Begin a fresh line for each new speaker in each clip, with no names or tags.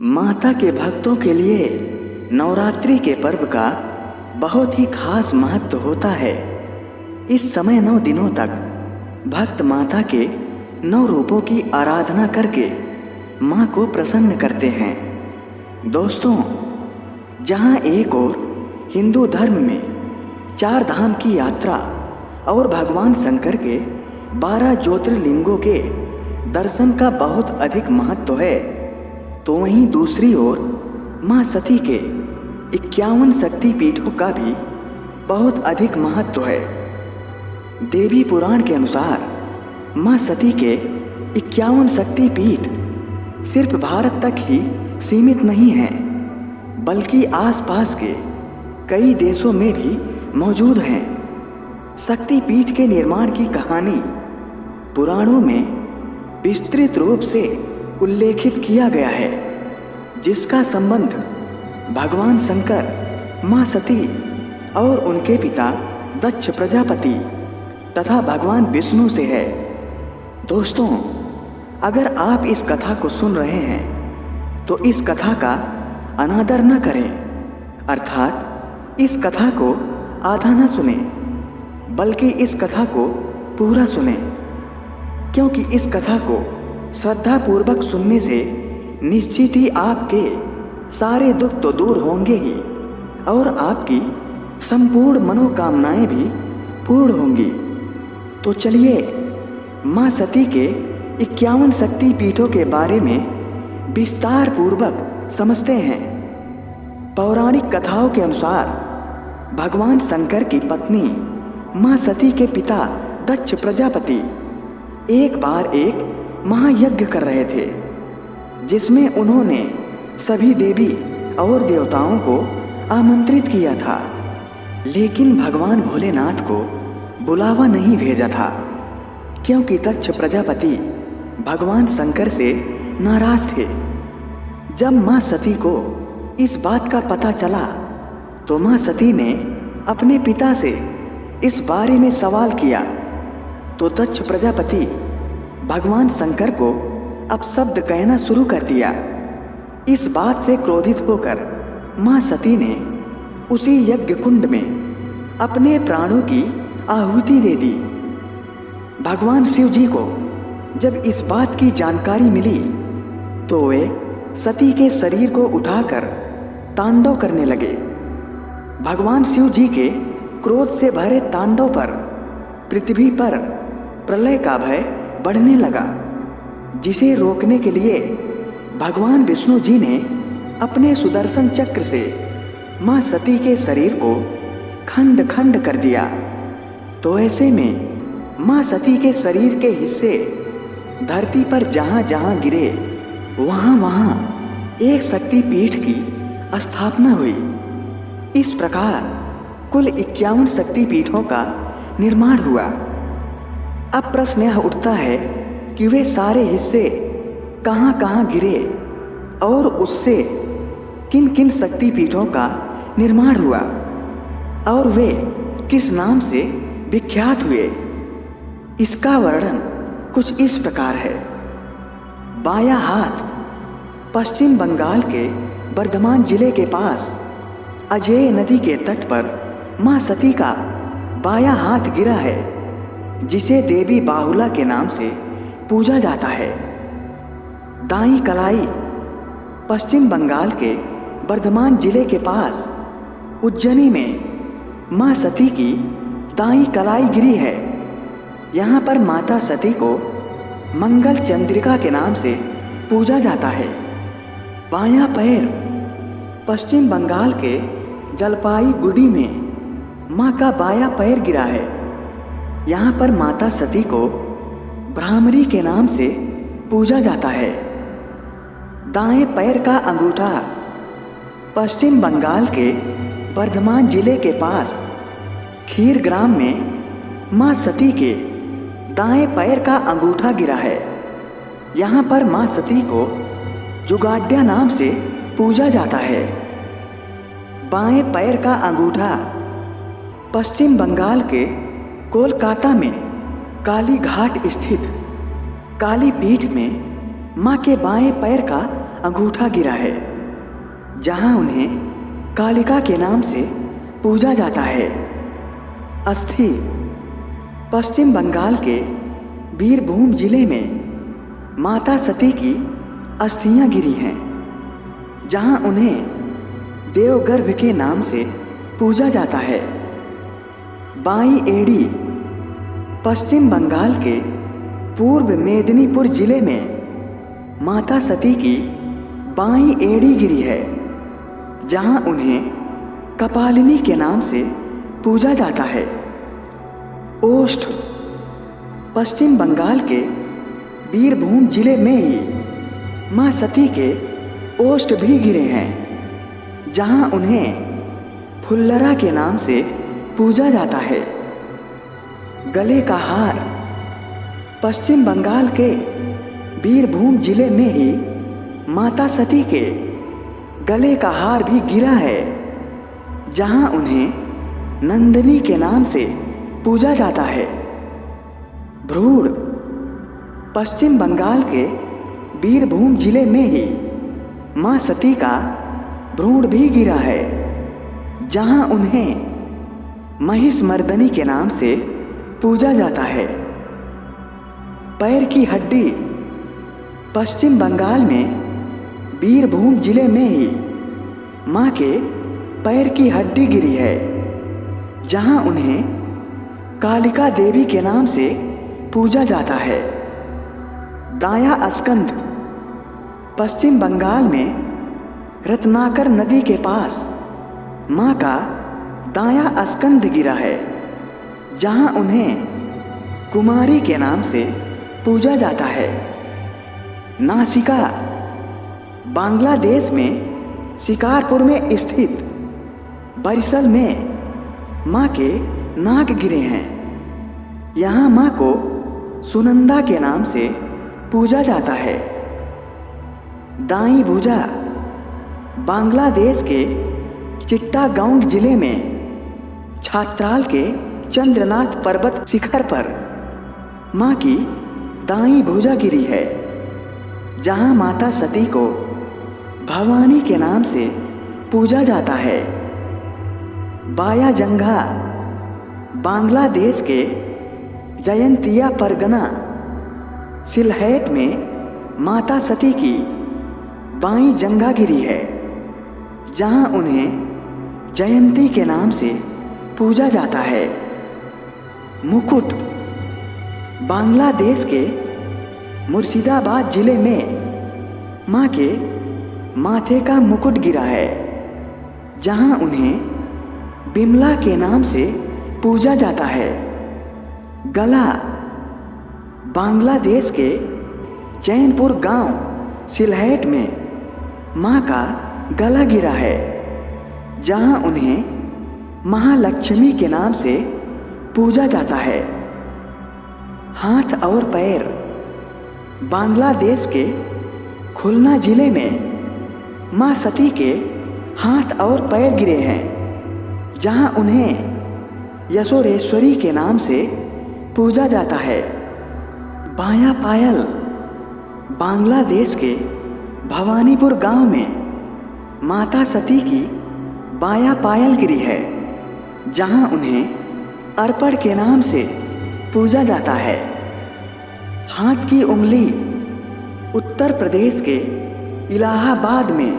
माता के भक्तों के लिए नवरात्रि के पर्व का बहुत ही खास महत्व होता है। इस समय 9 दिनों तक भक्त माता के 9 रूपों की आराधना करके माँ को प्रसन्न करते हैं। दोस्तों, जहाँ एक ओर हिंदू धर्म में 4 धाम की यात्रा और भगवान शंकर के 12 ज्योतिर्लिंगों के दर्शन का बहुत अधिक महत्व है, तो वहीं दूसरी ओर माँ सती के 51 शक्ति पीठों का भी बहुत अधिक महत्व है। देवी पुराण के अनुसार माँ सती के 51 शक्ति पीठ सिर्फ भारत तक ही सीमित नहीं हैं, बल्कि आसपास के कई देशों में भी मौजूद हैं। शक्ति पीठ के निर्माण की कहानी पुराणों में विस्तृत रूप से उल्लेखित किया गया है, जिसका संबंध भगवान शंकर, माँ सती और उनके पिता दक्ष प्रजापति तथा भगवान विष्णु से है। दोस्तों, अगर आप इस कथा को सुन रहे हैं तो इस कथा का अनादर न करें, अर्थात इस कथा को आधा न सुने, बल्कि इस कथा को पूरा सुने, क्योंकि इस कथा को श्रद्धापूर्वक सुनने से निश्चित ही आपके सारे दुख तो दूर होंगे ही और आपकी संपूर्ण मनोकामनाएं भी पूर्ण होंगी। तो चलिए माँ सती के 51 शक्ति पीठों के बारे में विस्तार पूर्वक समझते हैं। पौराणिक कथाओं के अनुसार भगवान शंकर की पत्नी माँ सती के पिता दक्ष प्रजापति एक बार एक महायज्ञ कर रहे थे, जिसमें उन्होंने सभी देवी और देवताओं को आमंत्रित किया था, लेकिन भगवान भोलेनाथ को बुलावा नहीं भेजा था, क्योंकि दक्ष प्रजापति भगवान शंकर से नाराज थे। जब माँ सती को इस बात का पता चला तो माँ सती ने अपने पिता से इस बारे में सवाल किया, तो दक्ष प्रजापति भगवान शंकर को अपशब्द कहना शुरू कर दिया। इस बात से क्रोधित होकर माँ सती ने उसी यज्ञ कुंड में अपने प्राणों की आहुति दे दी। भगवान शिव जी को जब इस बात की जानकारी मिली तो वे सती के शरीर को उठाकर तांडव करने लगे। भगवान शिव जी के क्रोध से भरे तांडव पर पृथ्वी पर प्रलय का भय बढ़ने लगा, जिसे रोकने के लिए भगवान विष्णु जी ने अपने सुदर्शन चक्र से माँ सती के शरीर को खंड खंड कर दिया। तो ऐसे में माँ सती के शरीर के हिस्से धरती पर जहाँ जहाँ गिरे वहाँ वहाँ एक शक्ति पीठ की स्थापना हुई। इस प्रकार कुल 51 शक्ति पीठों का निर्माण हुआ। अब प्रश्न यह उठता है कि वे सारे हिस्से कहाँ कहाँ गिरे और उससे किन किन शक्ति पीठों का निर्माण हुआ और वे किस नाम से विख्यात हुए। इसका वर्णन कुछ इस प्रकार है। बायां हाथ पश्चिम बंगाल के बर्धमान जिले के पास अजेय नदी के तट पर माँ सती का बायां हाथ गिरा है, जिसे देवी बाहुला के नाम से पूजा जाता है। दाई कलाई पश्चिम बंगाल के बर्धमान जिले के पास उज्जैनी में माँ सती की दाई कलाई गिरी है। यहाँ पर माता सती को मंगल चंद्रिका के नाम से पूजा जाता है। बायां पैर पश्चिम बंगाल के जलपाईगुड़ी में माँ का बायां पैर गिरा है। यहाँ पर माता सती को भ्रामरी के नाम से पूजा जाता है। दाएं पैर का अंगूठा पश्चिम बंगाल के बर्धमान जिले के पास खीर ग्राम में माँ सती के दाएं पैर का अंगूठा गिरा है। यहाँ पर माँ सती को जुगाड्या नाम से पूजा जाता है। बाएं पैर का अंगूठा पश्चिम बंगाल के कोलकाता में काली घाट स्थित काली पीठ में माँ के बाएं पैर का अंगूठा गिरा है, जहां उन्हें कालिका के नाम से पूजा जाता है। अस्थि पश्चिम बंगाल के बीरभूम जिले में माता सती की अस्थियां गिरी हैं, जहां उन्हें देवगर्भ के नाम से पूजा जाता है। बाई एड़ी पश्चिम बंगाल के पूर्व मेदिनीपुर जिले में माता सती की बाई एड़ी गिरी है, जहां उन्हें कपालिनी के नाम से पूजा जाता है। ओष्ठ पश्चिम बंगाल के बीरभूम जिले में ही मां सती के ओष्ठ भी गिरे हैं, जहां उन्हें फुल्लरा के नाम से पूजा जाता है। गले का हार पश्चिम बंगाल के बीरभूम जिले में ही माता सती के गले का हार भी गिरा है, जहां उन्हें नंदिनी के नाम से पूजा जाता है। भ्रूण पश्चिम बंगाल के बीरभूम जिले में ही मां सती का भ्रूण भी गिरा है, जहां उन्हें महिषमर्दनी के नाम से पूजा जाता है। पैर की हड्डी पश्चिम बंगाल में बीरभूम जिले में ही मां के पैर की हड्डी गिरी है, जहां उन्हें कालिका देवी के नाम से पूजा जाता है। दायां स्कंध पश्चिम बंगाल में रत्नाकर नदी के पास मां का दायां स्कंध गिरा है, जहां उन्हें कुमारी के नाम से पूजा जाता है। नासिका बांग्लादेश में शिकारपुर में स्थित बरिसल में मां के नाक गिरे हैं। यहाँ मां को सुनंदा के नाम से पूजा जाता है। दाई भुजा बांग्लादेश के चिट्टागोंग जिले में छात्राल के चंद्रनाथ पर्वत शिखर पर मां की दाई भुजा गिरी है, जहां माता सती को भवानी के नाम से पूजा जाता है। बाया जंघा बांग्लादेश के जयंतिया परगना सिलहेट में माता सती की बाई जंघा गिरी है, जहां उन्हें जयंती के नाम से पूजा जाता है। मुकुट बांग्लादेश के मुर्शिदाबाद जिले में मां के माथे का मुकुट गिरा है, जहां उन्हें बिमला के नाम से पूजा जाता है। गला बांग्लादेश के चैनपुर गांव सिलहेट में मां का गला गिरा है, जहां उन्हें महालक्ष्मी के नाम से पूजा जाता है। हाथ और पैर बांग्लादेश के खुलना जिले में मां सती के हाथ और पैर गिरे हैं, जहां उन्हें यशोरेश्वरी के नाम से पूजा जाता है। बायां पायल बांग्लादेश के भवानीपुर गांव में माता सती की बायां पायल गिरी है, जहां उन्हें अर्पण के नाम से पूजा जाता है। हाथ की उंगली उत्तर प्रदेश के इलाहाबाद में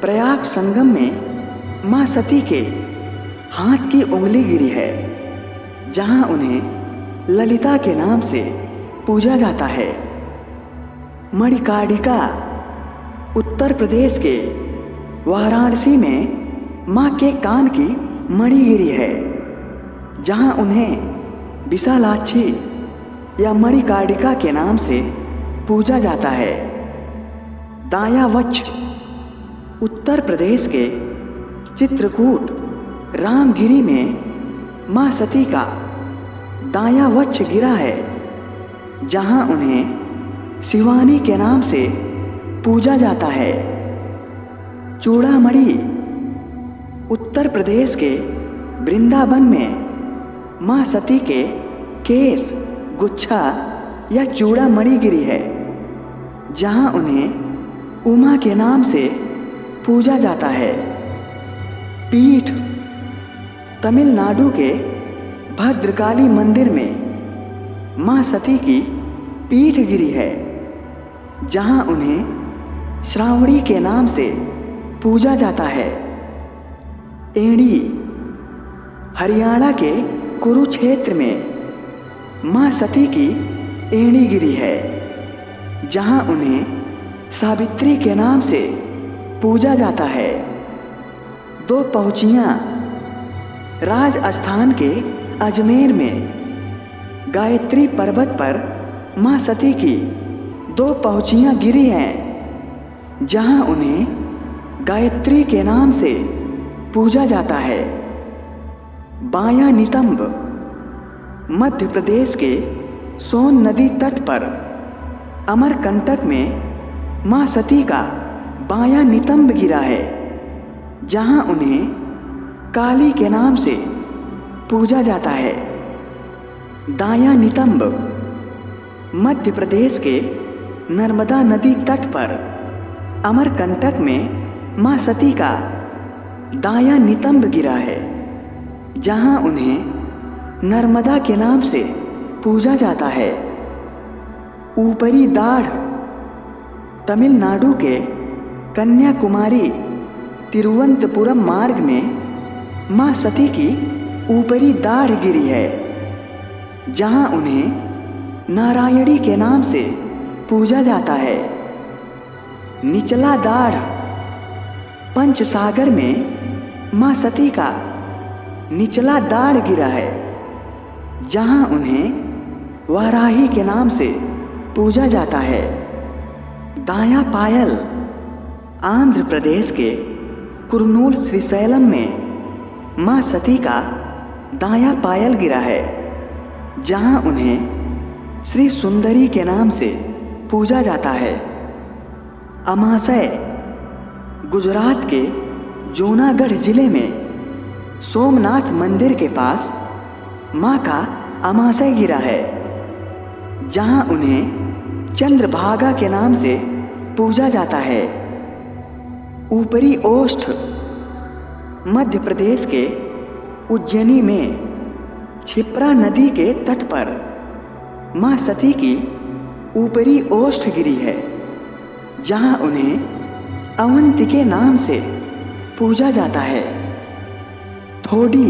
प्रयाग संगम में मां सती के हाथ की उंगली गिरी है, जहां उन्हें ललिता के नाम से पूजा जाता है। मणिकर्णिका उत्तर प्रदेश के वाराणसी में मां के कान की मणि गिरी है, जहां उन्हें विशालाक्षी या मणिकर्णिका के नाम से पूजा जाता है। दायां वक्ष उत्तर प्रदेश के चित्रकूट रामगिरी में मां सती का दायां वक्ष गिरा है, जहां उन्हें शिवानी के नाम से पूजा जाता है। चूड़ामणि उत्तर प्रदेश के वृंदावन में मां सती के केस, गुच्छा या चूड़ामणि गिरी है, जहां उन्हें उमा के नाम से पूजा जाता है। पीठ तमिलनाडु के भद्रकाली मंदिर में मां सती की पीठ गिरी है, जहां उन्हें श्रावणी के नाम से पूजा जाता है। एड़ी हरियाणा के कुरुक्षेत्र में मां सती की एड़ी गिरी है, जहां उन्हें सावित्री के नाम से पूजा जाता है। दो पहुँचियाँ राजस्थान के अजमेर में गायत्री पर्वत पर मां सती की दो पहुँचियाँ गिरी हैं, जहां उन्हें गायत्री के नाम से पूजा जाता है। बाया नितंब मध्य प्रदेश के सोन नदी तट पर अमरकंटक में मां सती का बाया नितंब गिरा है, जहां उन्हें काली के नाम से पूजा जाता है। दाया नितंब मध्य प्रदेश के नर्मदा नदी तट पर अमरकंटक में मां सती का दाया नितंब गिरा है, जहां उन्हें नर्मदा के नाम से पूजा जाता है। ऊपरी दाढ़ तमिलनाडु के कन्याकुमारी तिरुवनंतपुरम मार्ग में मां सती की ऊपरी दाढ़ गिरी है, जहां उन्हें नारायणी के नाम से पूजा जाता है। निचला दाढ़ पंचसागर में मां सती का निचला दाढ़ गिरा है, जहां उन्हें वाराही के नाम से पूजा जाता है। दाया पायल आंध्र प्रदेश के कुरनूल श्रीशैलम में मां सती का दाया पायल गिरा है, जहां उन्हें श्री सुंदरी के नाम से पूजा जाता है। अमाशय गुजरात के जूनागढ़ जिले में सोमनाथ मंदिर के पास मां का अमाशय गिरा है, जहां उन्हें चंद्रभागा के नाम से पूजा जाता है। ऊपरी ओष्ठ मध्य प्रदेश के उज्जैनी में क्षिप्रा नदी के तट पर मां सती की ऊपरी ओष्ठ गिरी है, जहां उन्हें अवंती के नाम से पूजा जाता है। थोड़ी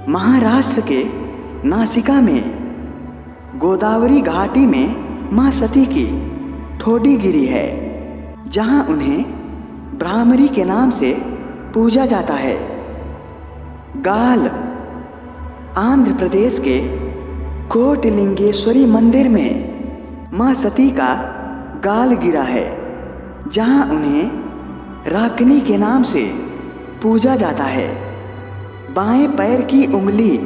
महाराष्ट्र के नासिका में गोदावरी घाटी में मां सती की थोड़ी गिरी है, जहां उन्हें भ्रामरी के नाम से पूजा जाता है। गाल आंध्र प्रदेश के कोटलिंगेश्वरी मंदिर में मां सती का गाल गिरा है, जहां उन्हें राकनी के नाम से पूजा जाता है। बाएं पैर की उंगली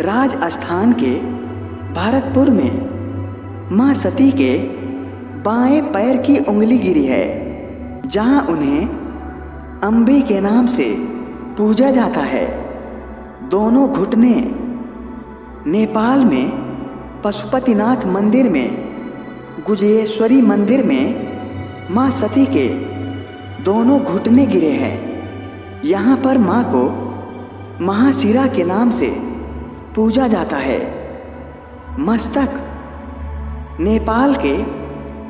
राजस्थान के भरतपुर में मां सती के बाएं पैर की उंगली गिरी है, जहां उन्हें अम्बे के नाम से पूजा जाता है। दोनों घुटने नेपाल में पशुपतिनाथ मंदिर में गुजेश्वरी मंदिर में मां सती के दोनों घुटने गिरे हैं। यहाँ पर मां को महाशिरा के नाम से पूजा जाता है। मस्तक नेपाल के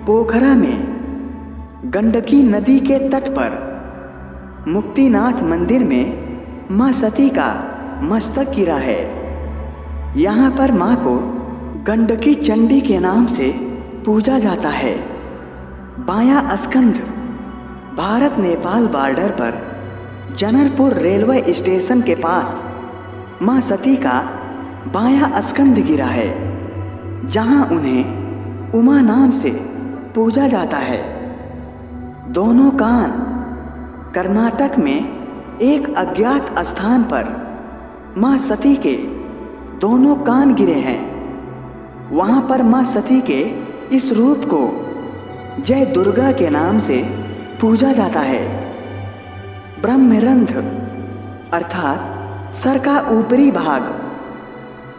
पोखरा में गंडकी नदी के तट पर मुक्तिनाथ मंदिर में मां सती का मस्तक गिरा है। यहाँ पर मां को गंडकी चंडी के नाम से पूजा जाता है। बायां स्कंध भारत नेपाल बॉर्डर पर जनरपुर रेलवे स्टेशन के पास मां सती का बायां स्कंध गिरा है, जहां उन्हें उमा नाम से पूजा जाता है। दोनों कान कर्नाटक में एक अज्ञात स्थान पर मां सती के दोनों कान गिरे हैं। वहां पर मां सती के इस रूप को जय दुर्गा के नाम से पूजा जाता है। ब्रह्मरंध्र अर्थात सर का ऊपरी भाग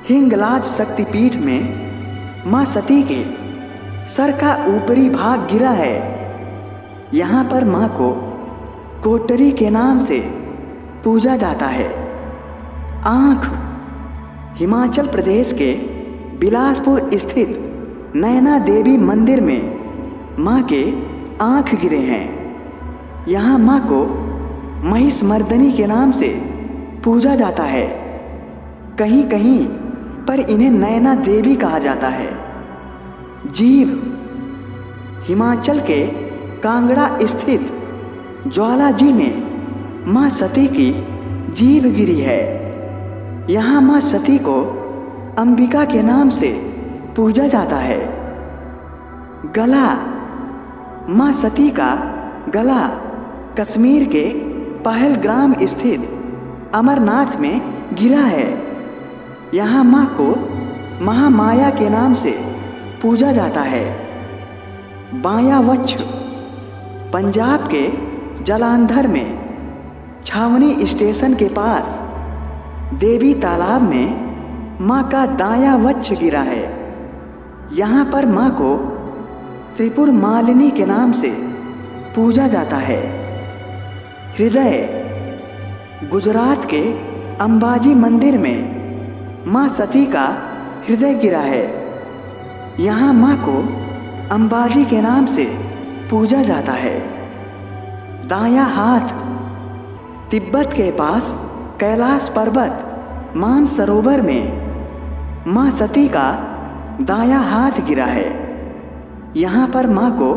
हिंगलाज शक्तिपीठ में मां सती के सर का ऊपरी भाग गिरा है, यहाँ पर माँ को कोटरी के नाम से पूजा जाता है। आँख हिमाचल प्रदेश के बिलासपुर स्थित नैना देवी मंदिर में माँ के आँख गिरे हैं। यहाँ माँ को महिषमर्दिनी के नाम से पूजा जाता है। कहीं कहीं पर इन्हें नैना देवी कहा जाता है। जीव हिमाचल के कांगड़ा स्थित ज्वालाजी में माँ सती की जीभ गिरी है। यहाँ माँ सती को अंबिका के नाम से पूजा जाता है। गला माँ सती का गला कश्मीर के पहलग्राम स्थित अमरनाथ में गिरा है। यहाँ माँ को महामाया के नाम से पूजा जाता है। बायां वक्ष पंजाब के जालंधर में छावनी स्टेशन के पास देवी तालाब में माँ का दायां वक्ष गिरा है। यहाँ पर माँ को त्रिपुर मालिनी के नाम से पूजा जाता है। हृदय गुजरात के अंबाजी मंदिर में माँ सती का हृदय गिरा है। यहाँ माँ को अंबाजी के नाम से पूजा जाता है। दायां हाथ तिब्बत के पास कैलाश पर्वत मानसरोवर में माँ सती का दायां हाथ गिरा है। यहाँ पर माँ को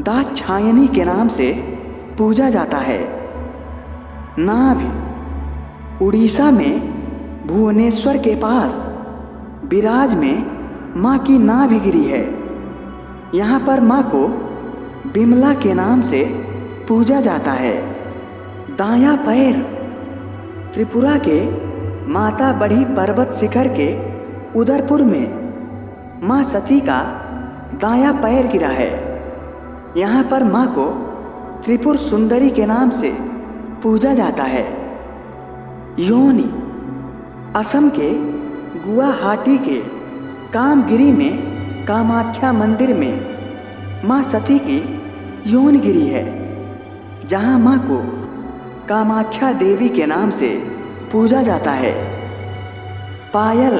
दाक्षायणी के नाम से पूजा जाता है। नाभि उड़ीसा में भुवनेश्वर के पास बिराज में माँ की नाभि गिरी है। यहाँ पर माँ को बिमला के नाम से पूजा जाता है। दायां पैर त्रिपुरा के माता बड़ी पर्वत शिखर के उदयपुर में माँ सती का दायां पैर गिरा है। यहाँ पर माँ को त्रिपुर सुंदरी के नाम से पूजा जाता है। योनि असम के गुवाहाटी के कामगिरी में कामाख्या मंदिर में माँ सती की योनि गिरी है, जहाँ माँ को कामाख्या देवी के नाम से पूजा जाता है। पायल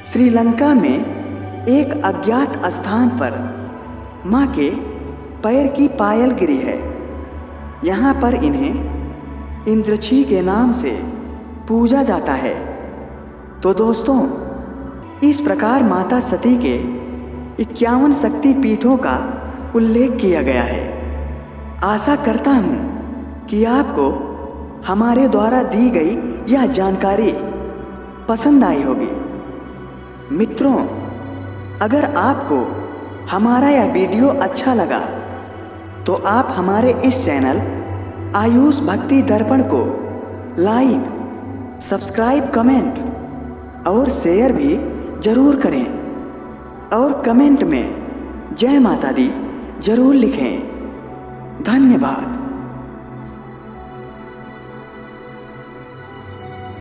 श्रीलंका में एक अज्ञात स्थान पर माँ के पैर की पायल गिरी है। यहाँ पर इन्हें इंद्रछी के नाम से पूजा जाता है। तो दोस्तों, इस प्रकार माता सती के 51 शक्ति पीठों का उल्लेख किया गया है। आशा करता हूँ कि आपको हमारे द्वारा दी गई यह जानकारी पसंद आई होगी। मित्रों, अगर आपको हमारा यह वीडियो अच्छा लगा तो आप हमारे इस चैनल आयुष भक्ति दर्पण को लाइक, सब्सक्राइब, कमेंट और शेयर भी जरूर करें और कमेंट में जय माता दी जरूर लिखें। धन्यवाद।